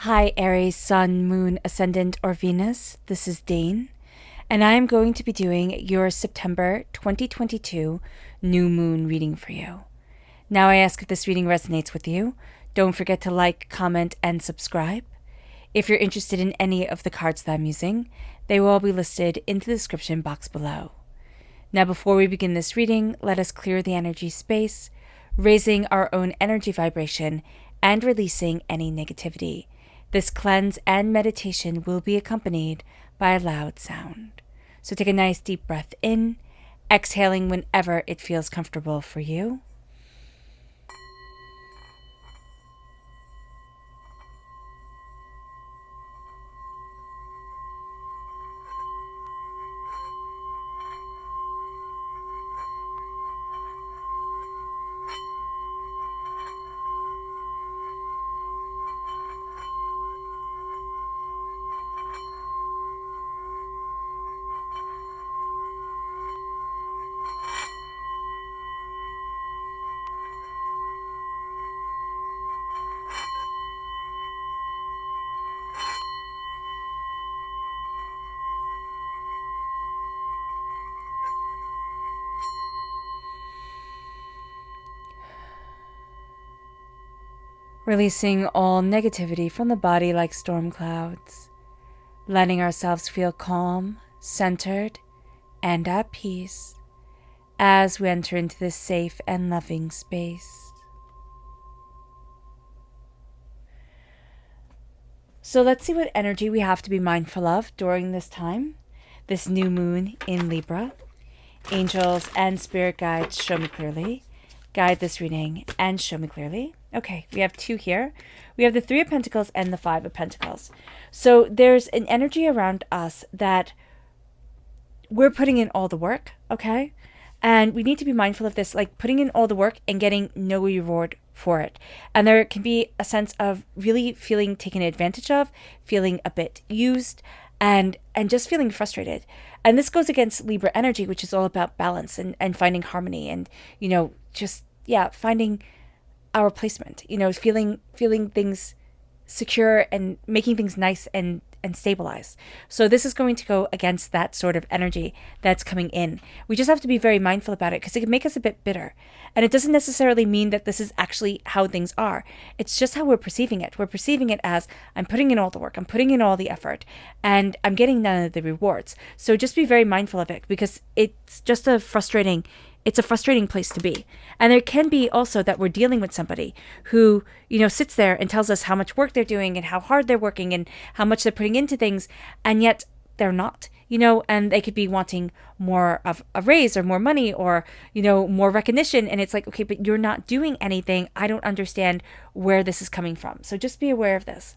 Hi, Aries, Sun, Moon, Ascendant, or Venus. This is Dane, and I am going to be doing your September 2022 new moon reading for you. Now, I ask if this reading resonates with you. Don't forget to like, comment, and subscribe. If you're interested in any of the cards that I'm using, they will all be listed in the description box below. Now, before we begin this reading, let us clear the energy space, raising our own energy vibration and releasing any negativity. This cleanse and meditation will be accompanied by a loud sound. So take a nice deep breath in, exhaling whenever it feels comfortable for you. Releasing all negativity from the body like storm clouds, letting ourselves feel calm, centered, and at peace as we enter into this safe and loving space. So let's see what energy we have to be mindful of during this time, this new moon in Libra. Angels and spirit guides, show me clearly. Guide this reading and show me clearly. Okay, we have two here. We have the Three of Pentacles and the Five of Pentacles. So there's an energy around us that we're putting in all the work, okay? And we need to be mindful of this, like putting in all the work and getting no reward for it. And there can be a sense of really feeling taken advantage of, feeling a bit used, and just feeling frustrated. And this goes against Libra energy, which is all about balance and finding harmony and, finding our placement, feeling things secure and making things nice and stabilized. So this is going to go against that sort of energy that's coming in. We just have to be very mindful about it because it can make us a bit bitter. And it doesn't necessarily mean that this is actually how things are. It's just how we're perceiving it. We're perceiving it as I'm putting in all the work, I'm putting in all the effort, and I'm getting none of the rewards. So just be very mindful of it because it's a frustrating place to be. And there can be also that we're dealing with somebody who, sits there and tells us how much work they're doing and how hard they're working and how much they're putting into things, and yet they're not, and they could be wanting more of a raise or more money or, more recognition. And it's like, okay, but you're not doing anything. I don't understand where this is coming from. So just be aware of this.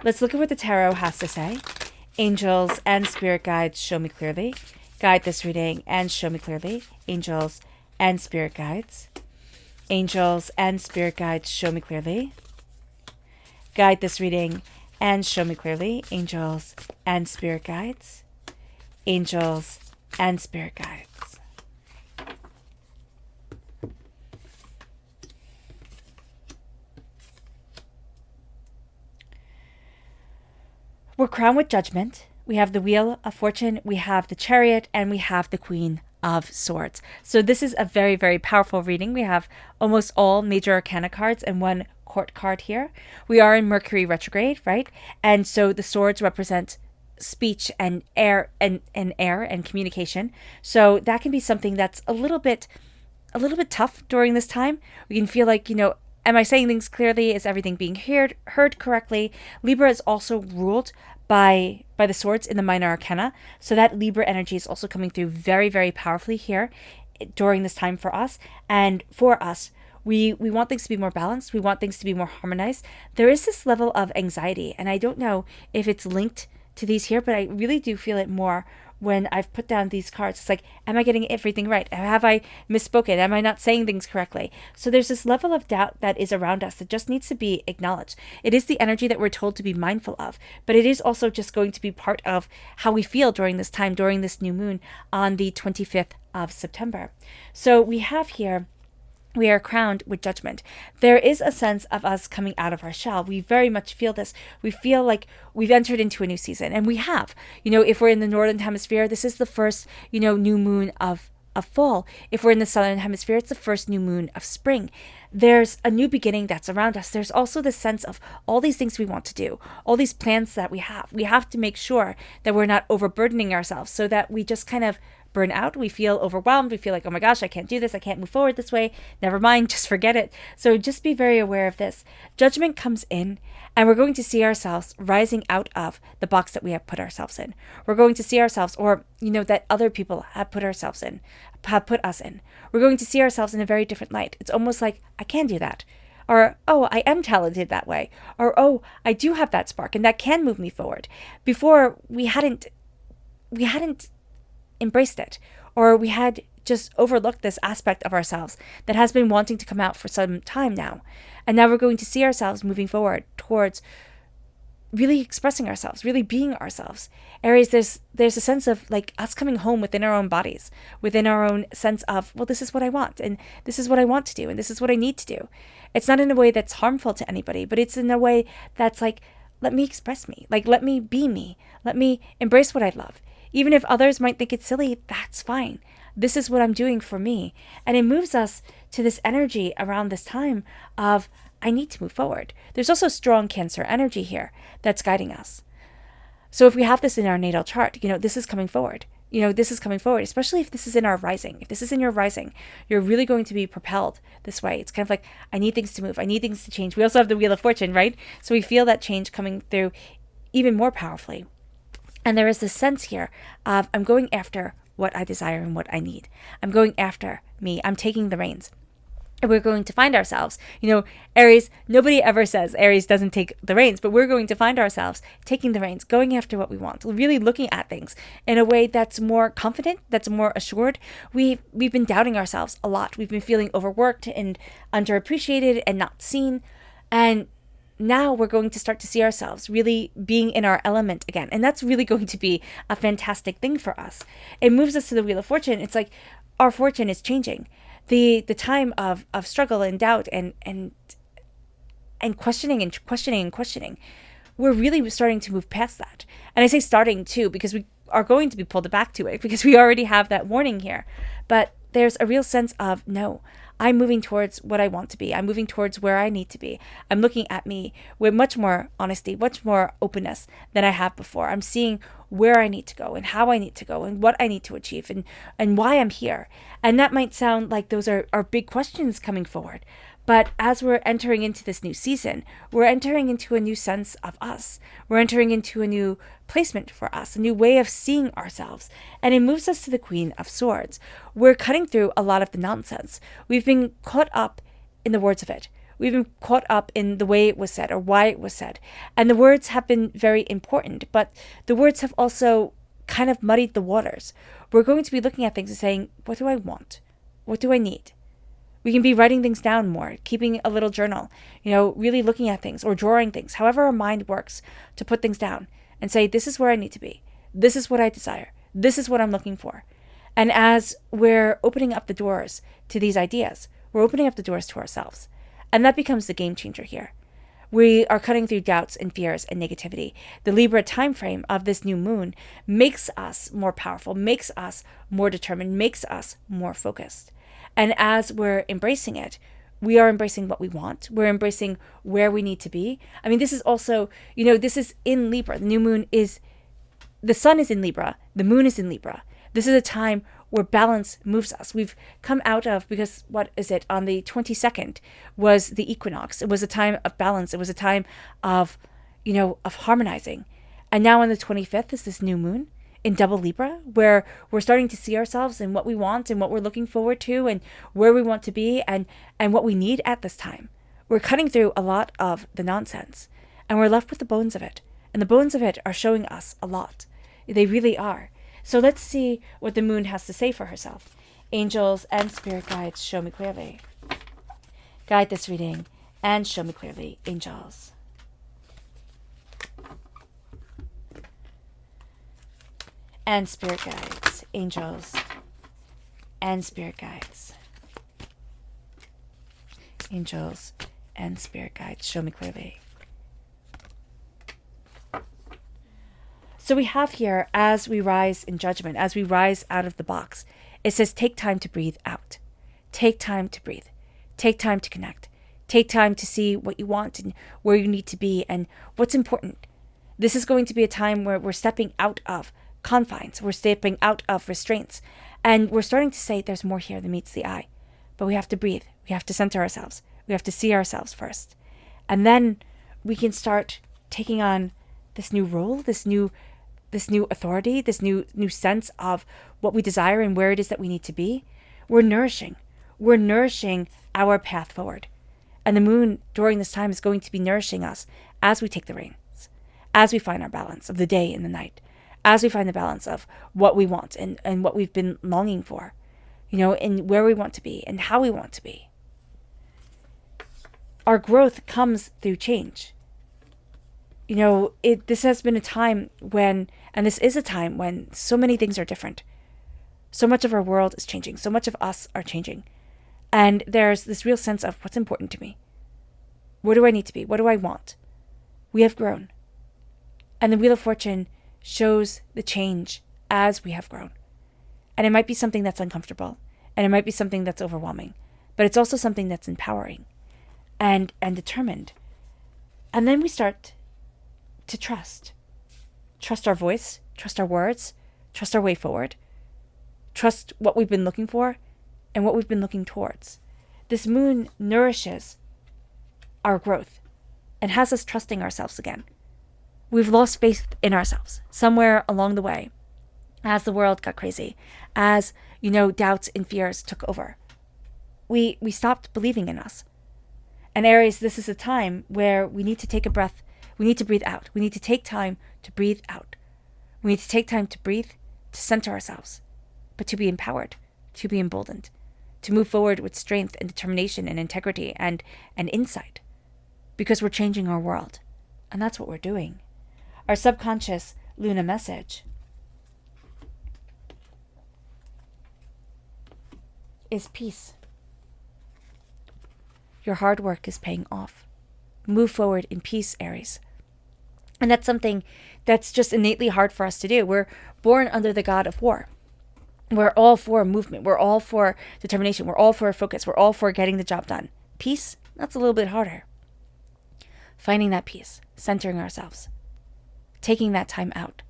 Let's look at what the tarot has to say. Angels and spirit guides, show me clearly. Guide this reading and show me clearly. Angels and spirit guides. Angels and spirit guides, show me clearly. Guide this reading and show me clearly. Angels and spirit guides. Angels and spirit guides. We're crowned with judgment. We have the Wheel of Fortune, we have the Chariot, and we have the Queen of Swords. So this is a very, very powerful reading. We have almost all major arcana cards and one court card here. We are in Mercury retrograde, right? And so the swords represent speech and air and communication. So that can be something that's a little bit tough during this time. We can feel like, am I saying things clearly? Is everything being heard correctly? Libra is also ruled by the swords in the minor arcana. So that Libra energy is also coming through very, very powerfully here during this time for us. And for us, we want things to be more balanced. We want things to be more harmonized. There is this level of anxiety, and I don't know if it's linked to these here, but I really do feel it more when I've put down these cards. It's like, am I getting everything right? Have I misspoken? Am I not saying things correctly? So there's this level of doubt that is around us that just needs to be acknowledged. It is the energy that we're told to be mindful of, but it is also just going to be part of how we feel during this time, during this new moon on the 25th of September. So we have here we are crowned with judgment. There is a sense of us coming out of our shell. We very much feel this. We feel like we've entered into a new season, and we have. If we're in the northern hemisphere, this is the first, new moon of fall. If we're in the southern hemisphere, it's the first new moon of spring. There's a new beginning that's around us. There's also this sense of all these things we want to do, all these plans that we have. We have to make sure that we're not overburdening ourselves so that we just kind of burn out. We feel overwhelmed. We feel like, oh my gosh, I can't do this. I can't move forward this way. Never mind, just forget it. So just be very aware of this. Judgment comes in, and we're going to see ourselves rising out of the box that we have put ourselves in. We're going to see ourselves, or, that other people have put us in. We're going to see ourselves in a very different light. It's almost like, I can do that. Or, oh, I am talented that way. Or, oh, I do have that spark, and that can move me forward. Before, we hadn't embraced it, or we had just overlooked this aspect of ourselves that has been wanting to come out for some time now. And now we're going to see ourselves moving forward towards really expressing ourselves, really being ourselves. Aries, there's a sense of like us coming home within our own bodies, within our own sense of, well, this is what I want, and this is what I want to do, and this is what I need to do. It's not in a way that's harmful to anybody, but it's in a way that's like, let me express me, like let me be me, let me embrace what I love. Even if others might think it's silly, that's fine. This is what I'm doing for me. And it moves us to this energy around this time of, I need to move forward. There's also strong Cancer energy here that's guiding us. So if we have this in our natal chart, this is coming forward. This is coming forward, especially if this is in our rising. If this is in your rising, you're really going to be propelled this way. It's kind of like, I need things to move. I need things to change. We also have the Wheel of Fortune, right? So we feel that change coming through even more powerfully. And there is this sense here of, I'm going after what I desire and what I need. I'm going after me. I'm taking the reins. And we're going to find ourselves, Aries, nobody ever says Aries doesn't take the reins, but we're going to find ourselves taking the reins, going after what we want, really looking at things in a way that's more confident, that's more assured. We've been doubting ourselves a lot. We've been feeling overworked and underappreciated and not seen. And now we're going to start to see ourselves really being in our element again. And that's really going to be a fantastic thing for us. It moves us to the Wheel of Fortune. It's like our fortune is changing. The time of struggle and doubt and questioning, we're really starting to move past that. And I say starting too, because we are going to be pulled back to it, because we already have that warning here. But there's a real sense of, no, I'm moving towards what I want to be. I'm moving towards where I need to be. I'm looking at me with much more honesty, much more openness than I have before. I'm seeing where I need to go and how I need to go and what I need to achieve and why I'm here. And that might sound like those are big questions coming forward. But as we're entering into this new season, we're entering into a new sense of us. We're entering into a new placement for us, a new way of seeing ourselves. And it moves us to the Queen of Swords. We're cutting through a lot of the nonsense. We've been caught up in the words of it. We've been caught up in the way it was said or why it was said. And the words have been very important, but the words have also kind of muddied the waters. We're going to be looking at things and saying, what do I want? What do I need? We can be writing things down more, keeping a little journal, really looking at things or drawing things, however our mind works, to put things down and say, this is where I need to be. This is what I desire. This is what I'm looking for. And as we're opening up the doors to these ideas, we're opening up the doors to ourselves. And that becomes the game changer here. We are cutting through doubts and fears and negativity. The Libra time frame of this new moon makes us more powerful, makes us more determined, makes us more focused. And as we're embracing it, we are embracing what we want. We're embracing where we need to be. I mean, this is also, this is in Libra. The new moon is, the sun is in Libra. The moon is in Libra. This is a time where balance moves us. We've come out of, because what is it? On the 22nd was the equinox. It was a time of balance. It was a time of, of harmonizing. And now on the 25th is this new moon in double Libra, where we're starting to see ourselves and what we want and what we're looking forward to and where we want to be and what we need at this time. We're cutting through a lot of the nonsense and we're left with the bones of it. And the bones of it are showing us a lot. They really are. So let's see what the moon has to say for herself. Angels and spirit guides, show me clearly. Guide this reading and show me clearly, angels. And spirit guides, angels and spirit guides. angels, and spirit guides, show me clearly. So we have here, as we rise in judgment, as we rise out of the box, it says take time to breathe out. Take time to breathe. Take time to connect. Take time to see what you want and where you need to be and what's important. This is going to be a time where we're stepping out of confines. We're stepping out of restraints. And we're starting to say there's more here than meets the eye. But we have to breathe. We have to center ourselves. We have to see ourselves first. And then we can start taking on this new role, this new authority, this new sense of what we desire and where it is that we need to be. We're nourishing our path forward. And the moon during this time is going to be nourishing us as we take the reins, as we find our balance of the day and the night, as we find the balance of what we want and what we've been longing for, and where we want to be and how we want to be. Our growth comes through change. This has been a time when, and this is a time when so many things are different. So much of our world is changing. So much of us are changing. And there's this real sense of what's important to me. Where do I need to be? What do I want? We have grown. And the Wheel of Fortune shows the change as we have grown. And it might be something that's uncomfortable. And it might be something that's overwhelming. But it's also something that's empowering and determined. And then we start to trust. Trust our voice. Trust our words. Trust our way forward. Trust what we've been looking for and what we've been looking towards. This moon nourishes our growth and has us trusting ourselves again. We've lost faith in ourselves somewhere along the way as the world got crazy, as, doubts and fears took over. We stopped believing in us. And Aries, this is a time where we need to take a breath. We need to breathe out. We need to take time to breathe out. We need to take time to breathe, to center ourselves, but to be empowered, to be emboldened, to move forward with strength and determination and integrity and insight, because we're changing our world. And that's what we're doing. Our subconscious Lunar message is peace. Your hard work is paying off. Move forward in peace, Aries. And that's something that's just innately hard for us to do. We're born under the god of war. We're all for movement. We're all for determination. We're all for focus. We're all for getting the job done. Peace, that's a little bit harder. Finding that peace, centering ourselves, taking that time out,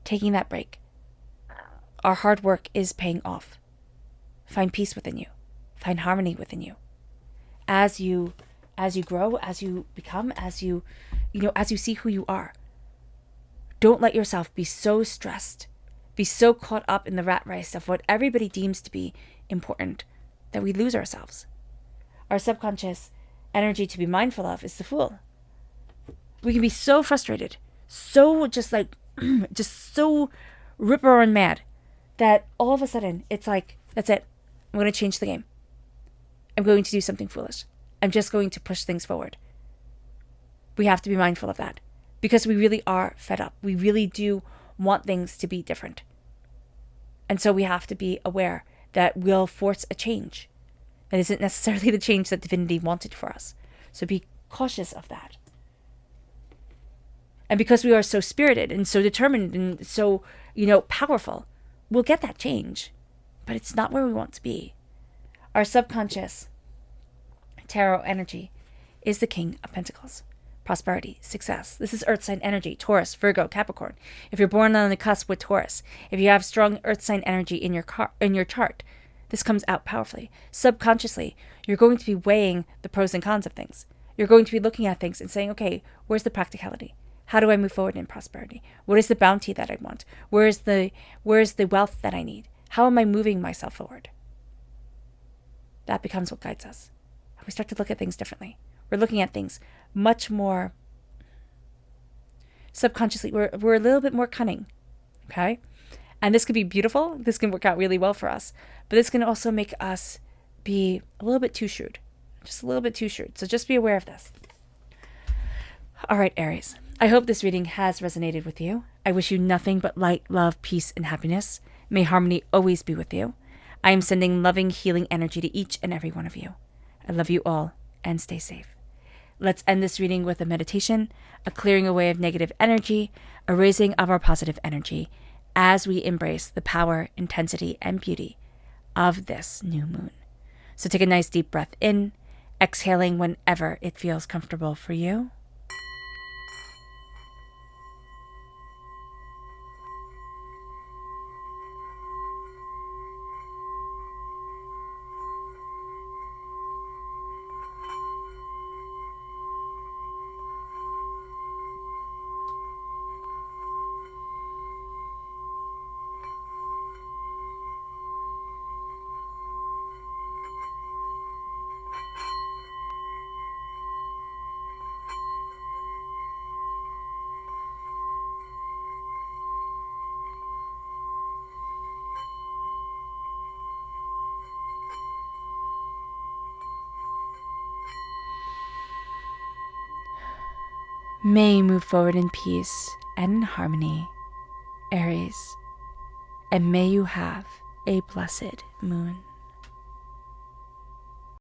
taking that break. Our hard work is paying off. Find peace within you. Find harmony within you. As you grow, as you become, as you see who you are. Don't let yourself be so stressed, be so caught up in the rat race of what everybody deems to be important that we lose ourselves. Our subconscious energy to be mindful of is the Fool. We can be so frustrated, so just so rip-roaring mad that all of a sudden it's like, that's it. I'm going to change the game. I'm going to do something foolish. I'm just going to push things forward. We have to be mindful of that because we really are fed up. We really do want things to be different. And so we have to be aware that we'll force a change that isn't necessarily the change that divinity wanted for us. So be cautious of that. And because we are so spirited and so determined and so, powerful, we'll get that change. But it's not where we want to be. Our subconscious tarot energy is the King of Pentacles. Prosperity, success. This is earth sign energy, Taurus, Virgo, Capricorn. If you're born on the cusp with Taurus, if you have strong earth sign energy in your chart, this comes out powerfully. Subconsciously, you're going to be weighing the pros and cons of things. You're going to be looking at things and saying, okay, where's the practicality? How do I move forward in prosperity? What is the bounty that I want? Where's the wealth that I need? How am I moving myself forward? That becomes what guides us. We start to look at things differently. We're looking at things much more subconsciously. We're a little bit more cunning, okay? And this could be beautiful. This can work out really well for us. But this can also make us be a little bit too shrewd. Just a little bit too shrewd. So just be aware of this. All right, Aries. I hope this reading has resonated with you. I wish you nothing but light, love, peace, and happiness. May harmony always be with you. I am sending loving, healing energy to each and every one of you. I love you all, and stay safe. Let's end this reading with a meditation, a clearing away of negative energy, a raising of our positive energy as we embrace the power, intensity, and beauty of this new moon. So take a nice deep breath in, exhaling whenever it feels comfortable for you. May you move forward in peace and in harmony, Aries, and may you have a blessed moon.